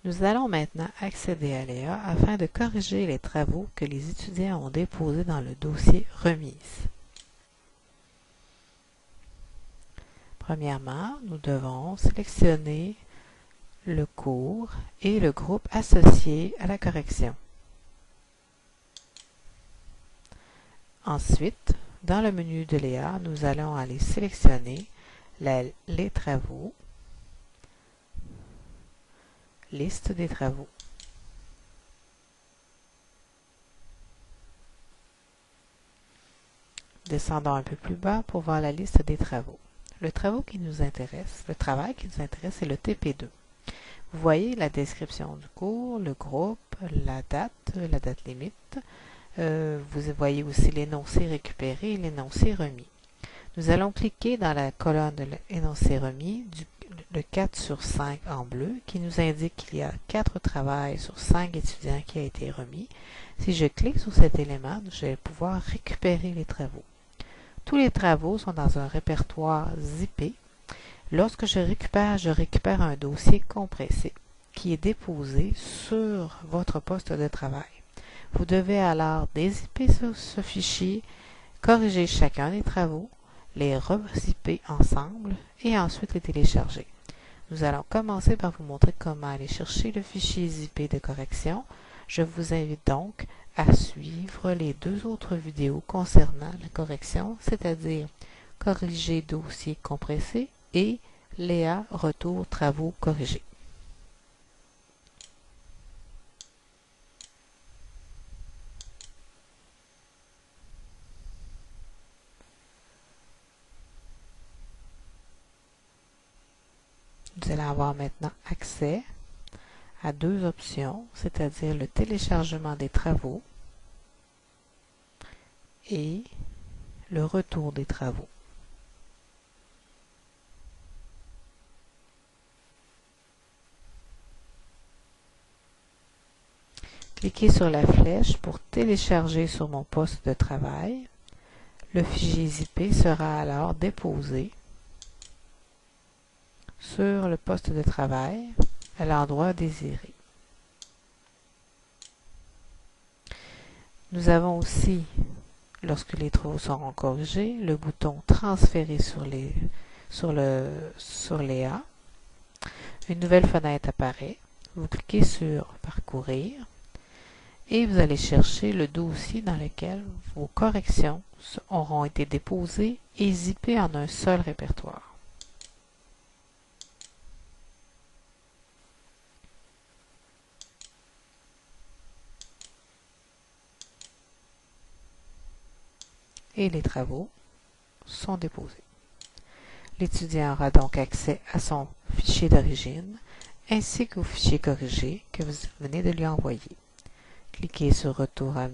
Nous allons maintenant accéder à Léa afin de corriger les travaux que les étudiants ont déposés dans le dossier remise. Premièrement, nous devons sélectionner le cours et le groupe associé à la correction. Ensuite, dans le menu de Léa, nous allons aller sélectionner les travaux, liste des travaux. Descendons un peu plus bas pour voir la liste des travaux. Le travail qui nous intéresse est le TP2. Vous voyez la description du cours, le groupe, la date limite. Vous voyez aussi l'énoncé récupéré et l'énoncé remis. Nous allons cliquer dans la colonne de l'énoncé remis, le 4 sur 5 en bleu, qui nous indique qu'il y a 4 travails sur 5 étudiants qui a été remis. Si je clique sur cet élément, je vais pouvoir récupérer les travaux. Tous les travaux sont dans un répertoire zippé. Lorsque je récupère un dossier compressé qui est déposé sur votre poste de travail. Vous devez alors dézipper ce fichier, corriger chacun des travaux, les rezipper ensemble et ensuite les télécharger. Nous allons commencer par vous montrer comment aller chercher le fichier zippé de correction. Je vous invite donc à suivre les 2 autres vidéos concernant la correction, c'est-à-dire corriger dossier compressé et Léa retour travaux corrigés. Vous allez avoir maintenant accès à 2 options, c'est-à-dire le téléchargement des travaux et le retour des travaux. Cliquez sur la flèche pour télécharger sur mon poste de travail. Le fichier zippé sera alors déposé sur le poste de travail à l'endroit désiré. Nous avons aussi, lorsque les travaux seront corrigés, le bouton transférer sur Léa. Une nouvelle fenêtre apparaît. Vous cliquez sur parcourir et vous allez chercher le dossier dans lequel vos corrections auront été déposées et zippées en un seul répertoire. Et les travaux sont déposés. L'étudiant aura donc accès à son fichier d'origine ainsi qu'au fichier corrigé que vous venez de lui envoyer. Cliquez sur Retour à